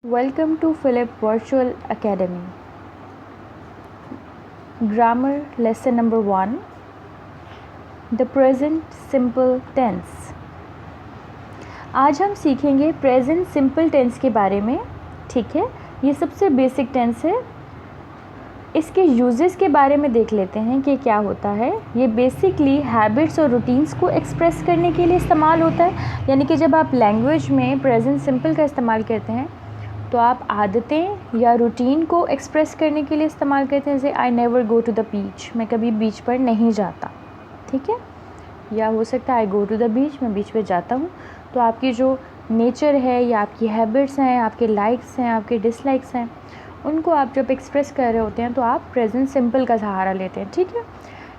Welcome to Philip Virtual Academy. Grammar lesson number 1. The present simple tense. आज हम सीखेंगे present simple tense के बारे में. ठीक है, ये सबसे बेसिक टेंस है. इसके यूजेस के बारे में देख लेते हैं कि क्या होता है. ये बेसिकली हैबिट्स और रूटीन्स को एक्सप्रेस करने के लिए इस्तेमाल होता है. यानी कि जब आप लैंग्वेज में प्रेजेंट सिंपल का इस्तेमाल करते हैं तो आप आदतें या रूटीन को एक्सप्रेस करने के लिए इस्तेमाल करते हैं. जैसे I never go to the beach, मैं कभी बीच पर नहीं जाता. ठीक है, या हो सकता है आई गो टू द बीच, मैं बीच पे जाता हूँ. तो आपकी जो नेचर है या आपकी हैबिट्स हैं, आपके लाइक्स हैं, आपके डिसलाइक्स हैं, उनको आप जब एक्सप्रेस कर रहे होते हैं तो आप प्रेजेंट सिंपल का सहारा लेते हैं. ठीक है,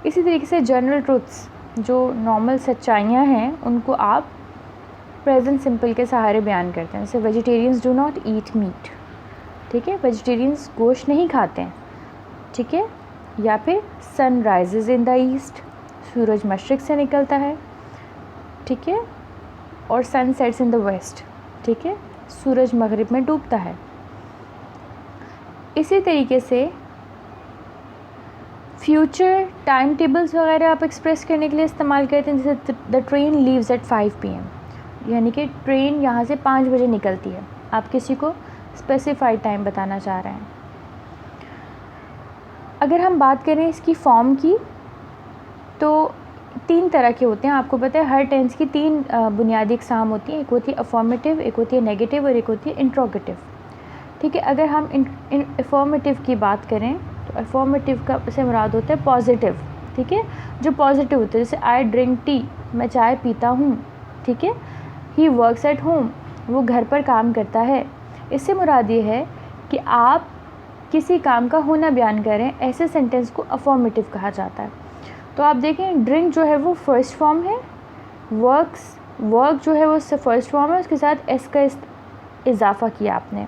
इसी तरीके से जनरल ट्रुथ्स, जो नॉर्मल सच्चाइयाँ हैं, उनको आप प्रेजेंट सिंपल के सहारे बयान करते हैं. जैसे vegetarians do not eat meat. ठीक है, वेजिटेरियंस गोश्त नहीं खाते हैं. ठीक है, या फिर sun rises in the east, सूरज मशरिक़ से निकलता है. ठीक है, और sun sets in the west. ठीक है, सूरज मगरिब में डूबता है. इसी तरीके से फ्यूचर टाइम टेबल्स वगैरह आप एक्सप्रेस करने के लिए इस्तेमाल करते हैं. जैसे the train leaves eight 5 PM, यानी कि ट्रेन यहाँ से 5 बजे निकलती है. आप किसी को स्पेसिफाइड टाइम बताना चाह रहे हैं. अगर हम बात करें इसकी फॉर्म की, तो 3 तरह के होते हैं. आपको पता है हर टेंस की 3 बुनियादी अक़साम होती हैं. एक होती है अफर्मेटिव, एक होती है नेगेटिव और एक होती है इंट्रोगेटिव. ठीक है, अगर हम अफर्मेटिव की बात करें तो अफर्मेटिव का से मुराद होता है पॉजिटिव. ठीक है, जो पॉजिटिव होते हैं. जैसे आई ड्रिंक टी, मैं चाय पीता हूँ. ठीक है, ही वर्क्स एट होम, वो घर पर काम करता है. इससे मुराद ये है कि आप किसी काम का होना बयान करें. ऐसे सेंटेंस को अफर्मेटिव कहा जाता है. तो आप देखें ड्रिंक जो है वो फर्स्ट फॉर्म है, वर्क जो है वो फर्स्ट फॉर्म है, उसके साथ एस का इजाफा किया आपने.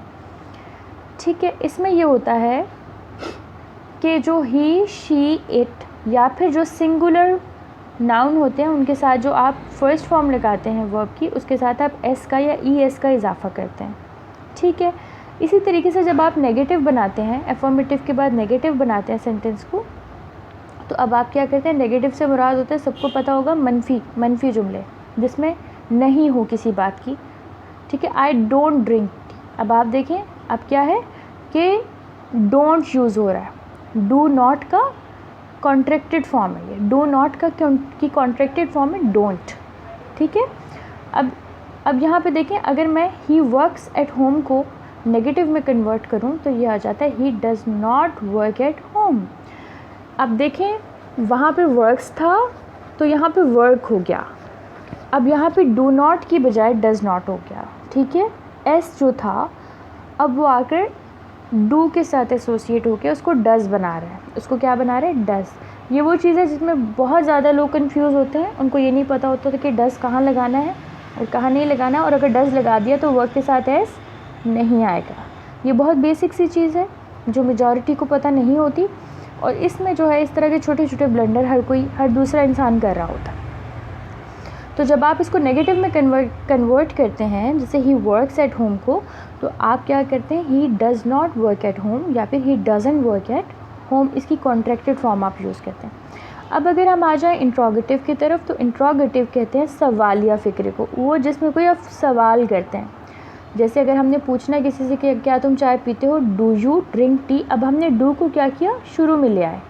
ठीक है, इसमें ये होता है कि जो ही, शी, इट या फिर जो सिंगुलर नाउन होते हैं उनके साथ जो आप फर्स्ट फॉर्म लगाते हैं वर्ब की, उसके साथ आप एस का या ई एस का इजाफा करते हैं. ठीक है, इसी तरीके से जब आप नेगेटिव बनाते हैं, अफर्मेटिव के बाद नेगेटिव बनाते हैं सेंटेंस को, तो अब आप क्या करते हैं, नेगेटिव से मुराद होता है, सबको पता होगा, मनफी जुमले जिसमें नहीं हो किसी बात की. ठीक है, आई डोंट ड्रिंक टी. अब आप देखें अब क्या है कि डोंट यूज़ हो रहा है. डू नॉट का कॉन्ट्रैक्टेड फॉर्म है. ये डू नॉट का की कॉन्ट्रैक्टेड फॉर्म है डोंट. ठीक है, अब यहाँ पे देखें, अगर मैं ही वर्क्स एट होम को नेगेटिव में कन्वर्ट करूँ तो ये आ जाता है ही does not work at home. अब देखें वहाँ पे वर्क्स था तो यहाँ पे वर्क हो गया. अब यहाँ पे डू नॉट की बजाय डज़ नॉट हो गया. ठीक है, एस जो था अब वो आकर डू के साथ एसोसिएट होकर उसको डज़ बना रहा है. उसको क्या बना रहे हैं, डज़. ये वो चीज़ है जिसमें बहुत ज़्यादा लोग कंफ्यूज होते हैं. उनको ये नहीं पता होता था कि डज़ कहाँ लगाना है और कहाँ नहीं लगाना है, और अगर डज़ लगा दिया तो वर्क के साथ एस नहीं आएगा. ये बहुत बेसिक सी चीज़ है जो मेजॉरिटी को पता नहीं होती, और इसमें जो है इस तरह के छोटे छोटे ब्लंडर हर दूसरा इंसान कर रहा होता है. तो जब आप इसको नेगेटिव में कन्वर्ट करते हैं, जैसे ही वर्क्स एट होम को, तो आप क्या करते हैं, ही does not work at home या फिर ही डज़न्ट वर्क एट होम, इसकी कॉन्ट्रैक्टेड फॉर्म आप यूज़ करते हैं. अब अगर हम आ जाएं इंट्रोगेटिव की तरफ, तो इंट्रोगेटिव कहते हैं सवालिया फ़िक्रे को, वो जिसमें कोई आप सवाल करते हैं. जैसे अगर हमने पूछना है किसी से कि क्या तुम चाय पीते हो, डू यू ड्रिंक टी. अब हमने डू को क्या किया, शुरू में ले आए.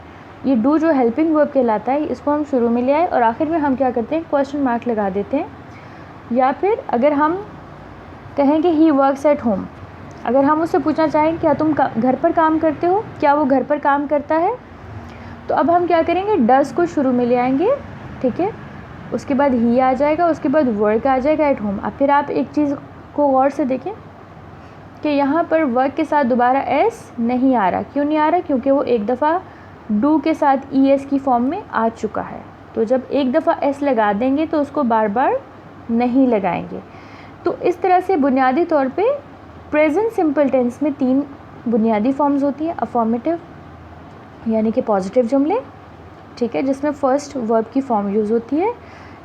ये डू जो हेल्पिंग वर्ब कहलाता है, इसको हम शुरू में ले आए और आखिर में हम क्या करते हैं, क्वेश्चन मार्क लगा देते हैं. या फिर अगर हम कहें कि ही वर्क्स एट होम, अगर हम उससे पूछना चाहें क्या तुम घर पर काम करते हो, क्या वो घर पर काम करता है, तो अब हम क्या करेंगे, डज़ को शुरू में ले आएंगे. ठीक है, उसके बाद ही आ जाएगा, उसके बाद वर्क आ जाएगा एट होम. अब फिर आप एक चीज़ को गौर से देखें कि यहाँ पर वर्क के साथ दोबारा एस नहीं आ रहा. क्यों नहीं आ रहा, क्योंकि वो एक दफ़ा डू के साथ ई एस की फॉर्म में आ चुका है. तो जब एक दफ़ा एस लगा देंगे तो उसको बार बार नहीं लगाएंगे. तो इस तरह से बुनियादी तौर पे प्रेजेंट सिंपल टेंस में 3 बुनियादी फॉर्म्स होती हैं. अफर्मेटिव यानी कि पॉजिटिव जुमले, ठीक है, जिसमें फर्स्ट वर्ब की फॉर्म यूज़ होती है.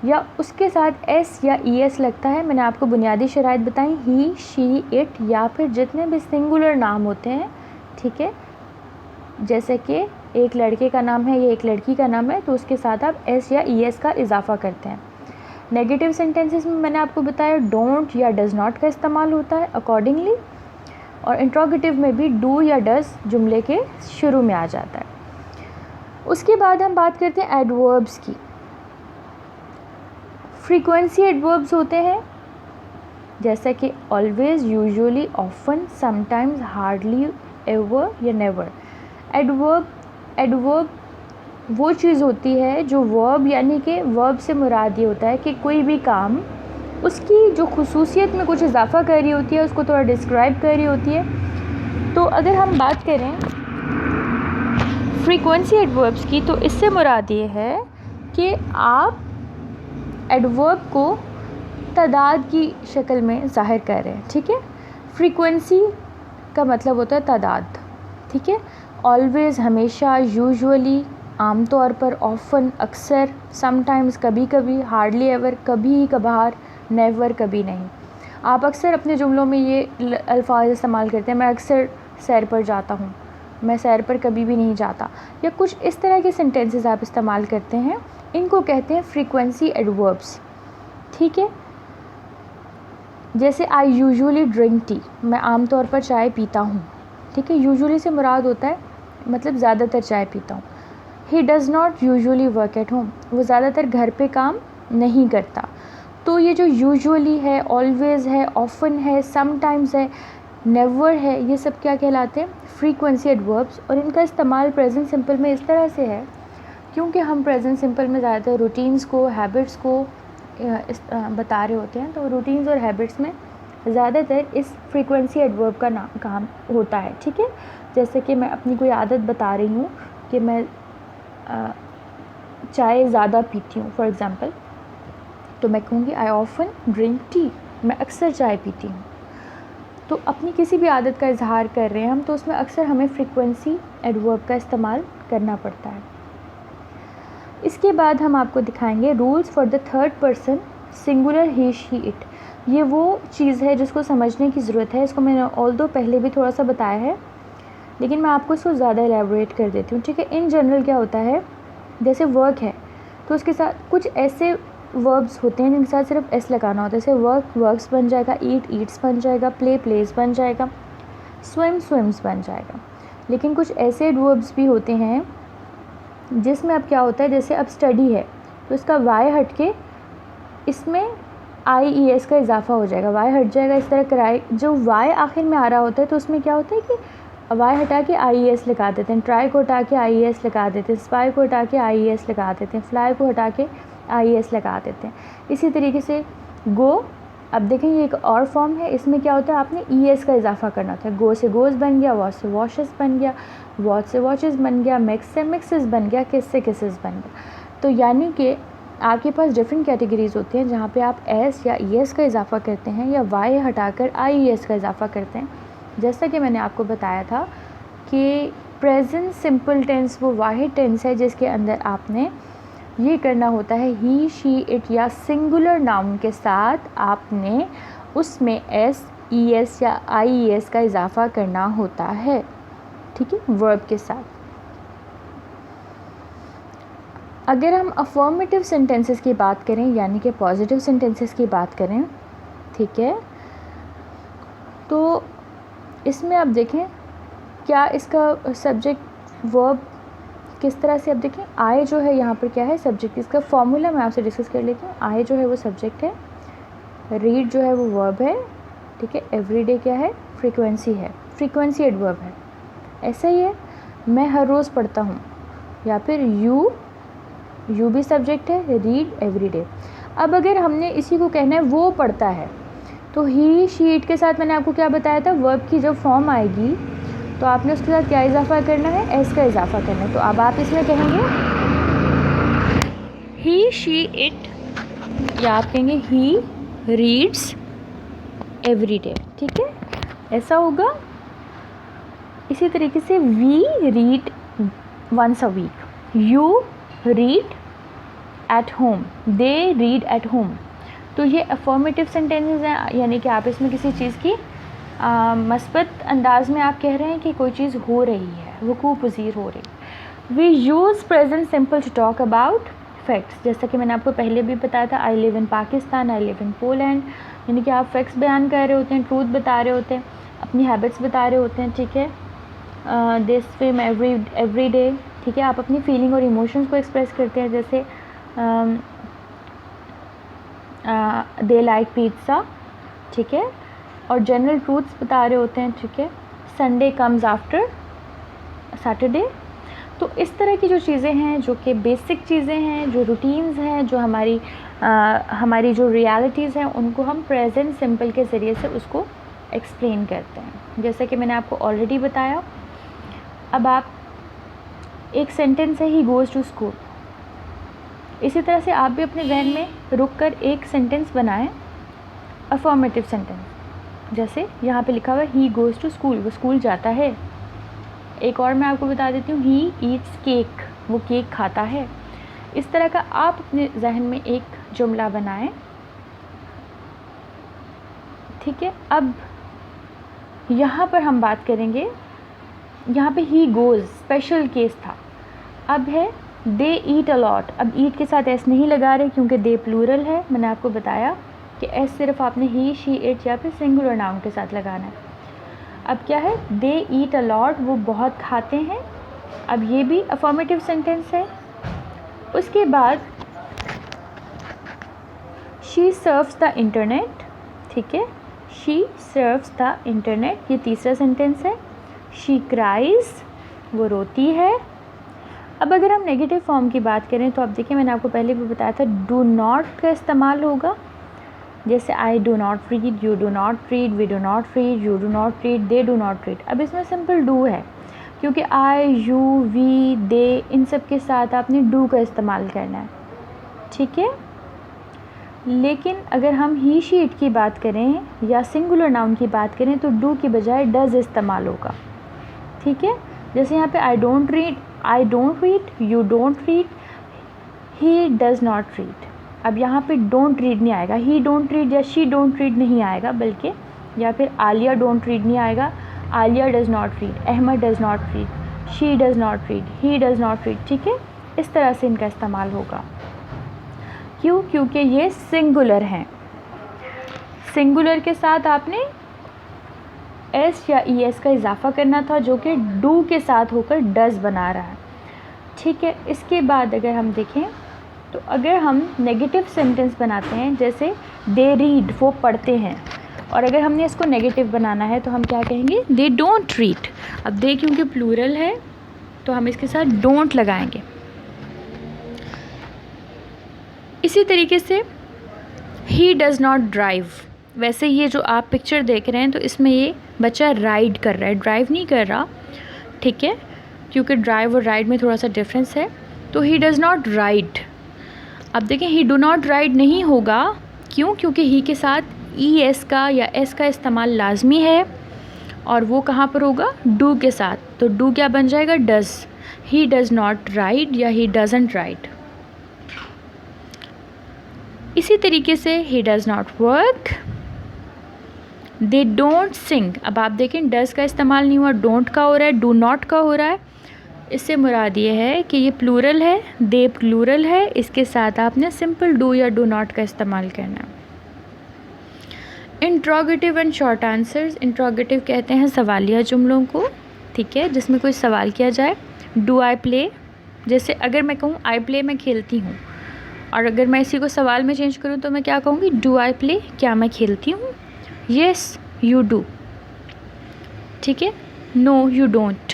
या उसके साथ एस या ई एस लगता है। मैंने आपको बुनियादी शराइत बताई, ही, शी, इट, या फिर जितने भी सिंगुलर नाम होते हैं, ठीक है, जैसे कि एक लड़के का नाम है या एक लड़की का नाम है, तो उसके साथ आप एस या ई एस का इजाफा करते हैं। नेगेटिव सेंटेंसेस में मैंने आपको बताया डोंट या डज़ नॉट का इस्तेमाल होता है अकॉर्डिंगली, और इंट्रोगेटिव में भी डू या डज़ जुमले के शुरू में आ जाता है। उसके बाद हम बात करते हैं एडवर्ब्स की। फ्रीक्वेंसी एडवर्ब्स होते हैं जैसे कि always, usually, often, sometimes, hardly, ever या नेवर। एडवर्ब वो चीज़ होती है जो वर्ब, यानी कि वर्ब से मुराद ये होता है कि कोई भी काम उसकी जो खुसूसियत में कुछ इजाफा कर रही होती है, उसको थोड़ा डिस्क्राइब कर रही होती है। तो अगर हम बात करें फ्रीक्वेंसी एडवर्ब्स की, तो इससे मुराद ये है कि आप एडवर्ब को तादाद की शक्ल में ज़ाहिर कर रहे हैं, ठीक है। फ्रीक्वेंसी का मतलब होता है तादाद, ठीक है। ऑलवेज़ हमेशा, यूजुअली आम तौर पर, ऑफन अक्सर, समटाइम्स कभी कभी, हार्डली एवर कभी कभार, नेवर कभी नहीं। आप अक्सर अपने जुमलों में ये अल्फाज इस्तेमाल करते हैं, मैं अक्सर सैर पर जाता हूँ, मैं सैर पर कभी भी नहीं जाता, या कुछ इस तरह के सेंटेंसेस आप इस्तेमाल करते हैं, इनको कहते हैं फ्रीक्वेंसी एडवर्ब्स, ठीक है। जैसे आई यूजुअली ड्रिंक टी, मैं आम तौर पर चाय पीता हूँ, ठीक है। यूजुअली से मुराद होता है मतलब ज़्यादातर चाय पीता हूँ। ही does not usually work at home, वो ज़्यादातर घर पे काम नहीं करता। तो ये जो यूजुअली है, ऑलवेज़ है, ऑफन है, समटाइम्स है, नेवर है, ये सब क्या कहलाते हैं? Frequency adverbs. और इनका इस्तेमाल प्रेजेंट सिंपल में इस तरह से है क्योंकि हम प्रेजेंट सिंपल में ज़्यादातर रूटीन्स को, हैबिट्स को बता रहे होते हैं, तो रूटीन्स और हैबिट्स में ज़्यादातर इस फ्रीक्वेंसी एडवर्ब का काम होता है, ठीक है। जैसे कि मैं अपनी कोई आदत बता रही हूँ कि मैं चाय ज़्यादा पीती हूँ फॉर एग्ज़ाम्पल, तो मैं कहूँगी आई ऑफन ड्रिंक टी, मैं अक्सर चाय पीती हूँ। तो अपनी किसी भी आदत का इजहार कर रहे हैं हम, तो उसमें अक्सर हमें फ्रीक्वेंसी एडवर्ब का इस्तेमाल करना पड़ता है। इसके बाद हम आपको दिखाएंगे rules for the third person singular he, she, it. ये वो चीज़ है जिसको समझने की ज़रूरत है। इसको मैंने ऑल्दो पहले भी थोड़ा सा बताया है, लेकिन मैं आपको इसको ज़्यादा एलेबोरेट कर देती हूँ, ठीक है। इन जनरल क्या होता है, जैसे वर्क है तो उसके साथ कुछ ऐसे वर्ब्स होते हैं जिनके साथ सिर्फ एस लगाना होता है। जैसे वर्क, वर्क्स बन जाएगा, ईट, ईट्स बन जाएगा, प्ले, प्लेस बन जाएगा, स्विम, स्विम्स बन जाएगा। लेकिन कुछ ऐसे एडवर्ब्स भी होते हैं जिसमें अब क्या होता है, जैसे अब स्टडी है तो इसका वाई हट के इसमें आई ई एस का इजाफा हो जाएगा, वाई हट जाएगा। इस तरह कराई, जो वाई आखिर में आ रहा होता है तो उसमें क्या होता है कि वाई हटा के आई ई एस लगा देते हैं, ट्राई को हटा के आई ई एस लगा देते हैं, स्पाई को हटा के आई ई एस लगा देते हैं, फ्लाई को हटा के आई ई एस लगा देते हैं। इसी तरीके से गो, अब देखें ये एक और फॉर्म है, इसमें क्या होता है आपने ई एस का इजाफा करना होता है। गो से गोज़ बन गया, वॉच से वॉशेस बन गया, वॉच से वॉचेस बन गया, मिक्स से मिक्सेस बन गया, किस से किसेस बन गया। तो यानी कि आपके पास डिफरेंट कैटेगरीज़ होती हैं जहाँ पे आप एस या ई एस का इजाफा करते हैं या वाई हटाकर आई ई एस का इजाफा करते हैं। जैसा कि मैंने आपको बताया था कि प्रेजेंट सिंपल टेंस वो वाहिद टेंस है जिसके अंदर आपने ये करना होता है, ही, शी, इट या सिंगुलर नाउन के साथ आपने उसमें एस, ई एस या आई ई एस का इजाफा करना होता है, ठीक है, वर्ब के साथ। अगर हम अफर्मेटिव सेंटेंसेस की बात करें यानी कि पॉजिटिव सेंटेंसेस की बात करें, ठीक है, तो इसमें आप देखें क्या इसका सब्जेक्ट वर्ब किस तरह से, अब देखें आई जो है यहाँ पर क्या है, सब्जेक्ट। इसका फॉर्मूला मैं आपसे डिस्कस कर लेती हूँ। आई जो है वो सब्जेक्ट है, रीड जो है वो वर्ब है, ठीक है, एवरीडे क्या है, फ्रीक्वेंसी है, फ्रीक्वेंसी एडवर्ब है। ऐसा ही है, मैं हर रोज़ पढ़ता हूँ, या फिर यू भी सब्जेक्ट है, रीड एवरीडे। अब अगर हमने इसी को कहना है वो पढ़ता है, तो ही, शी, इट के साथ मैंने आपको क्या बताया था, वर्ब की जब फॉर्म आएगी तो आपने उसके साथ क्या इजाफा करना है, एस का इजाफा करना है। तो अब आप इसमें कहेंगे ही, शी, इट, या आप कहेंगे ही रीड्स एवरीडे, ठीक है, ऐसा होगा। इसी तरीके से we read once a week, you read at home, they read at home. तो ये अफॉर्मेटिव सेंटेंसेस हैं, यानी कि आप इसमें किसी चीज़ की मस्बत अंदाज में आप कह रहे हैं कि कोई चीज़ हो रही है, वकूअ पज़ीर हो रही। We use present simple to talk about facts, जैसा कि मैंने आपको पहले भी बताया था, I live in Pakistan, I live in Poland, यानी कि आप फैक्ट्स बयान कर रहे होते हैं, ट्रूथ बता रहे होते हैं, अपनी हैबिट्स बता रहे होते हैं, ठीक है। दे स्विम एवरी डे, ठीक है। आप अपनी फीलिंग और इमोशंस को एक्सप्रेस करते हैं, जैसे दे लाइक पिज़्ज़ा, ठीक है। और जनरल ट्रूथ्स बता रहे होते हैं, ठीक है। Sunday comes after Saturday. तो इस तरह की जो चीज़ें हैं, जो कि बेसिक चीज़ें हैं, जो रूटीन्स हैं, जो हमारी जो रियलिटीज़ हैं, उनको हम प्रेजेंट सिंपल के ज़रिए से उसको एक्सप्लेन करते हैं, जैसे कि मैंने आपको ऑलरेडी बताया। अब आप एक सेंटेंस है, ही गोज़ टू स्कूल, इसी तरह से आप भी अपने जहन में रुक कर एक सेंटेंस बनाएं, अफॉर्मेटिव सेंटेंस। जैसे यहाँ पे लिखा हुआ है ही गोज़ टू स्कूल, वो स्कूल जाता है। एक और मैं आपको बता देती हूँ, ही ईट्स केक, वो केक खाता है। इस तरह का आप अपने जहन में एक जुमला बनाएं, ठीक है। अब यहाँ पर हम बात करेंगे, यहाँ पे ही गोज़ स्पेशल केस था। अब है दे ईट अ लॉट। अब ईट के साथ एस नहीं लगा रहे क्योंकि दे प्लूरल है। मैंने आपको बताया कि एस सिर्फ आपने ही, शी, इट या फिर सिंगुलर नाउन के साथ लगाना है। अब क्या है, दे ईट अ लॉट, वो बहुत खाते हैं। अब ये भी अफॉर्मेटिव सेंटेंस है। उसके बाद शी सर्व्स द इंटरनेट, ठीक है, शी सर्व्स द इंटरनेट, ये तीसरा सेंटेंस है। शी क्राइज, वो रोती है। अब अगर हम नेगेटिव फॉर्म की बात करें तो आप देखिए, मैंने आपको पहले भी बताया था, डू नॉट का इस्तेमाल होगा। जैसे I do not read, you do not read, we do not read, you do not read, they do not read. अब इसमें सिंपल डू है, क्योंकि आई, यू, वी, दे, इन सब के साथ आपने डू का इस्तेमाल करना है, ठीक है। लेकिन अगर हम ही, शी, इट की बात करें या सिंगुलर नाउन की बात करें तो डू की बजाय डज इस्तेमाल होगा, ठीक है। जैसे यहाँ पे I don't read, you don't read, he does not read. अब यहाँ पे डोंट रीड नहीं आएगा, ही डोंट रीड या शी डोंट रीड नहीं आएगा, बल्कि या फिर आलिया डोंट रीड नहीं आएगा, Alia does not read, Ahmed does not read, she does not read, he does not read, ठीक है। इस तरह से इनका इस्तेमाल होगा। क्यों? क्योंकि ये सिंगुलर हैं। सिंगुलर के साथ आपने एस या ई एस का इजाफा करना था, जो कि डू के साथ होकर डज़ बना रहा है, ठीक है। इसके बाद अगर हम देखें तो अगर हम नेगेटिव सेंटेंस बनाते हैं, जैसे दे रीड, वो पढ़ते हैं, और अगर हमने इसको नेगेटिव बनाना है तो हम क्या कहेंगे, दे डोंट रीड। अब दे क्योंकि प्लूरल है तो हम इसके साथ डोंट लगाएंगे। इसी तरीके से ही डज़ नॉट ड्राइव। वैसे ये जो आप पिक्चर देख रहे हैं तो इसमें ये बच्चा राइड कर रहा है, ड्राइव नहीं कर रहा, ठीक है, क्योंकि ड्राइव और राइड में थोड़ा सा डिफरेंस है। तो ही डज़ नॉट राइड। अब देखें, ही डू नॉट राइड नहीं होगा, क्यों? क्योंकि ही के साथ ई एस का या एस का इस्तेमाल लाजमी है, और वो कहाँ पर होगा, डू के साथ। तो डू क्या बन जाएगा, does. He does not ride या ही डज़न्ट राइड। इसी तरीके से ही does not work, they don't sing. अब आप देखें, डज़ का इस्तेमाल नहीं हुआ, डोंट का हो रहा है, डू नॉट का हो रहा है। इससे मुराद ये है कि ये प्लूरल है, दे प्लूरल है, इसके साथ आपने सिंपल डू या डू नॉट का इस्तेमाल करना है। Interrogative and short answers. Interrogative कहते हैं सवालिया जुमलों को, ठीक है, जिसमें कोई सवाल किया जाए। डू आई प्ले, जैसे अगर मैं कहूँ आई प्ले, मैं खेलती हूँ, और अगर मैं इसी को सवाल में चेंज करूँ तो मैं क्या कहूँगी, डू आई प्ले, क्या मैं खेलती हूँ। येस यू डू, ठीक है। No you don't.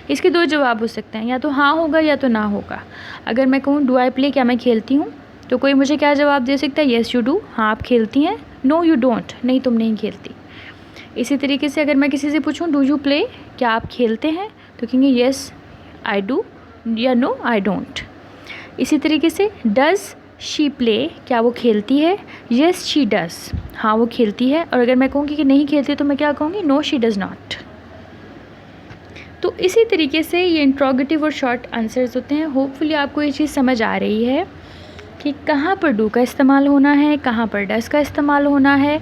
इसके दो जवाब हो सकते हैं, या तो हाँ होगा या तो ना होगा। अगर मैं कहूँ डू आई प्ले, क्या मैं खेलती हूँ, तो कोई मुझे क्या जवाब दे सकता है, येस यू डू, हाँ आप खेलती हैं। नो यू डोंट, नहीं तुम नहीं खेलती। इसी तरीके से अगर मैं किसी से पूछूँ डू यू प्ले, क्या आप खेलते हैं, तो कहेंगे येस आई डू या नो आई डोंट। इसी तरीके से डज़ शी प्ले, क्या वो खेलती है, येस शी डज़, हाँ वो खेलती है। और अगर मैं कहूँगी कि नहीं खेलती तो मैं क्या कहूँगी, नो शी डज़ नॉट। तो इसी तरीके से ये इंट्रोगेटिव और शॉर्ट आंसर्स होते हैं। होपफुली आपको ये चीज़ समझ आ रही है कि कहाँ पर डू का इस्तेमाल होना है, कहाँ पर डस का इस्तेमाल होना है।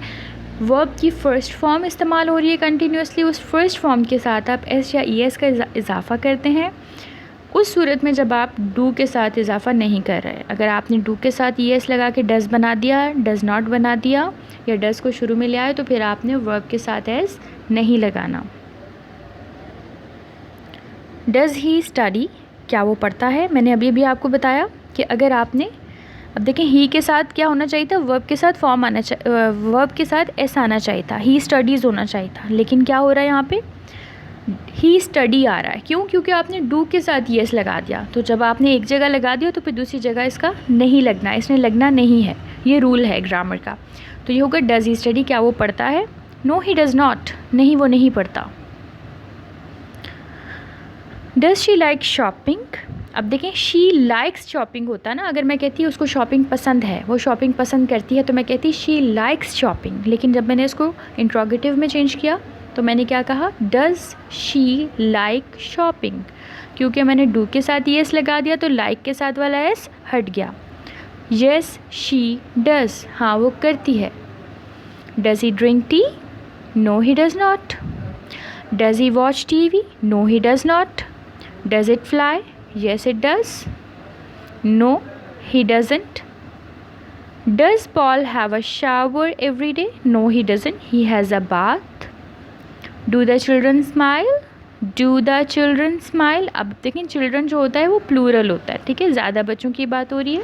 वर्ब की फ़र्स्ट फॉर्म इस्तेमाल हो रही है कंटिन्यूसली, उस फर्स्ट फॉर्म के साथ आप एस या ई एस का इजाफ़ा करते हैं। उस सूरत में जब आप डू के साथ इजाफ़ा नहीं कर रहे, अगर आपने डू के साथ ई एस लगा के डस बना दिया, डज़ नॉट बना दिया या डस को शुरू में ले आए, तो फिर आपने वर्ब के साथ एस नहीं लगाना। डज़ ही स्टडी, क्या वो पढ़ता है? मैंने अभी भी आपको बताया कि अगर आपने, अब देखें ही के साथ क्या होना चाहिए था, वर्ब के साथ फॉर्म आना वर्ब के साथ एस आना चाहिए था, ही स्टडीज़ होना चाहिए था, लेकिन क्या हो रहा है यहाँ पे ही स्टडी आ रहा है। क्यों? क्योंकि आपने डू के साथ येस लगा दिया। तो जब आपने एक जगह लगा दिया तो फिर दूसरी जगह इसका नहीं लगना, इसने लगना नहीं है, ये रूल है ग्रामर का। तो ये होगा डज़ ही स्टडी, क्या वो पढ़ता है? नो ही डज़ नॉट, नहीं वो नहीं पढ़ता। डज़ शी लाइक शॉपिंग, अब देखें शी लाइक्स शॉपिंग होता है ना, अगर मैं कहती हूँ उसको शॉपिंग पसंद है, वो शॉपिंग पसंद करती है, तो मैं कहती शी लाइक्स शॉपिंग। लेकिन जब मैंने इसको इंट्रोगेटिव में चेंज किया तो मैंने क्या कहा, डज़ शी लाइक शॉपिंग। क्योंकि मैंने डू के साथ येस लगा दिया तो लाइक के साथ वाला एस हट गया। येस शी डज़, हाँ वो करती है। Does he drink tea? No he does not. Does he watch TV? No he does not. Does it fly? Yes, it does. No, he doesn't. Does Paul have a shower every day? No, he doesn't. He has a bath. Do the children smile? Do the children smile? अब देखें children जो होता है वो plural होता है, ठीक है, ज़्यादा बच्चों की बात हो रही है,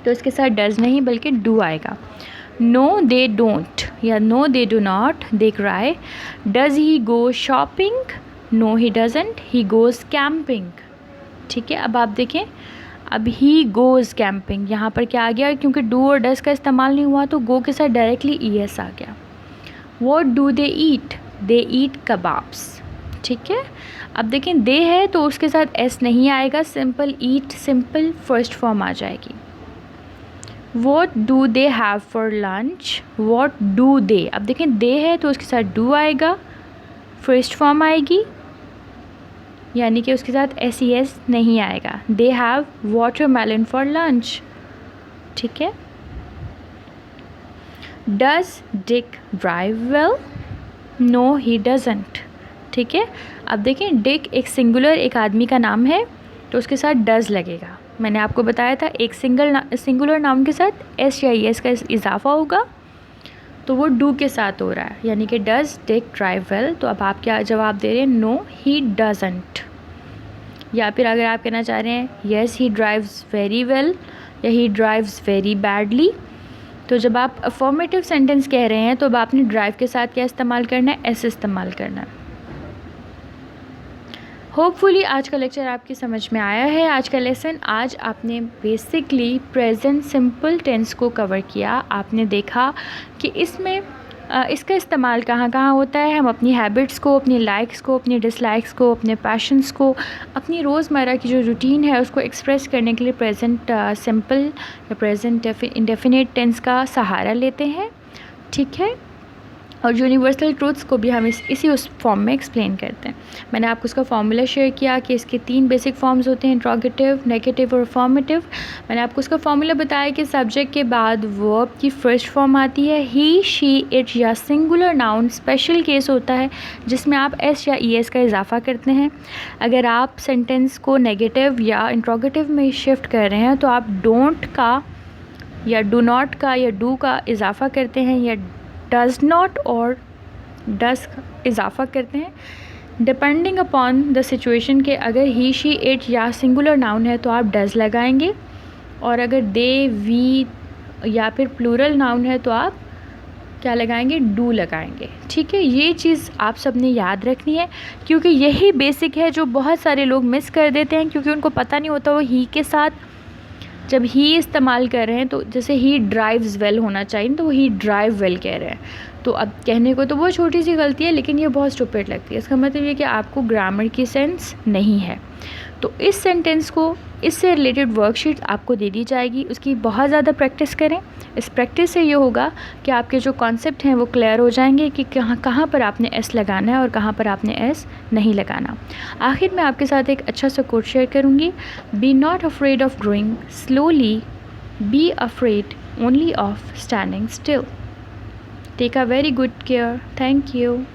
तो इसके साथ does नहीं बल्कि do आएगा। No, they don't या no, they do not. They cry. Does he go shopping? No, he doesn't. He goes camping. ठीक है, अब आप देखें, अब ही गोज़ कैंपिंग, यहाँ पर क्या आ गया, क्योंकि डू और डस का इस्तेमाल नहीं हुआ तो गो के साथ डायरेक्टली ई एस आ गया। What do they eat? They eat kebabs. ठीक है, अब देखें दे है तो उसके साथ एस नहीं आएगा, सिंपल ईट, सिंपल फर्स्ट फॉर्म आ जाएगी। What do they have for lunch? What do they, अब देखें दे है तो उसके साथ डू आएगा, फर्स्ट फॉर्म आएगी, यानी कि उसके साथ एस ई एस नहीं आएगा। They have watermelon for lunch. ठीक है, does Dick drive well? No he doesn't. ठीक है, अब देखें डिक एक सिंगुलर, एक आदमी का नाम है तो उसके साथ डज लगेगा। मैंने आपको बताया था एक सिंगुलर नाउन के साथ एस या ई एस का इजाफा होगा, तो वो डू के साथ हो रहा है, यानी कि डज डिक ड्राइव वेल। तो अब आप क्या जवाब दे रहे हैं? No he doesn't. या फिर अगर आप कहना चाह रहे हैं yes he drives very well या ही ड्राइव्स वेरी बैडली, तो जब आप अफर्मेटिव सेंटेंस कह रहे हैं तो अब आपने ड्राइव के साथ क्या इस्तेमाल करना है? एस इस्तेमाल करना है। होपफुली आज का लेक्चर आपकी समझ में आया है। आज का लेसन, आज आपने बेसिकली प्रेजेंट सिंपल टेंस को कवर किया। आपने देखा कि इसमें इसका इस्तेमाल कहाँ कहाँ होता है। हम अपनी हैबिट्स को, अपनी लाइक्स को, अपनी डिसलाइक्स को, अपने पैशंस को, अपनी रोज़मर्रा की जो रूटीन है उसको एक्सप्रेस करने के लिए प्रेजेंट सिंपल या प्रेजेंट इंडेफिनिट टेंस का सहारा लेते हैं। ठीक है, और यूनिवर्सल ट्रूथ्स को भी हम इसी उस फॉर्म में एक्सप्लेन करते हैं। मैंने आपको उसका फार्मूला शेयर किया कि इसके 3 बेसिक फॉर्म्स होते हैं, इंट्रोगेटिव, नेगेटिव और अफर्मेटिव। मैंने आपको उसका फार्मूला बताया कि सब्जेक्ट के बाद वर्ब की फर्स्ट फॉर्म आती है, ही, शी, इट या सिंगुलर नाउन स्पेशल केस होता है जिसमें आप एस या ई एस का इजाफा करते हैं। अगर आप सेंटेंस को नेगेटिव या इंट्रोगेटिव में शिफ्ट कर रहे हैं तो आप डोंट का या डू नॉट का या डू का इजाफा करते हैं या डज़ नॉट और डस इजाफा करते हैं, डिपेंडिंग अपॉन द सिचुएशन के। अगर ही, शी, इट या सिंगुलर नाउन है तो आप डज़ लगाएंगे, और अगर दे, वी या फिर प्लूरल नाउन है तो आप क्या लगाएंगे? डू लगाएंगे। ठीक है, ये चीज़ आप सब ने याद रखनी है, क्योंकि यही बेसिक है जो बहुत सारे लोग मिस कर देते हैं, क्योंकि उनको पता नहीं होता वो ही के साथ जब ही इस्तेमाल कर रहे हैं तो जैसे ही ड्राइव्स वेल होना चाहिए तो वो ही ड्राइव वेल कह रहे हैं। तो अब कहने को तो बहुत छोटी सी गलती है, लेकिन ये बहुत स्टूपिड लगती है। इसका मतलब ये कि आपको ग्रामर की सेंस नहीं है। तो इस सेंटेंस को, इससे रिलेटेड वर्कशीट आपको दे दी जाएगी, उसकी बहुत ज़्यादा प्रैक्टिस करें। इस प्रैक्टिस से ये होगा कि आपके जो कॉन्सेप्ट हैं वो क्लियर हो जाएंगे कि कहाँ पर आपने एस लगाना है और कहाँ पर आपने एस नहीं लगाना। आखिर में आपके साथ एक अच्छा सा कोट शेयर करूँगी, be not afraid of growing slowly Be afraid only of standing still. Take a very good care. Thank you.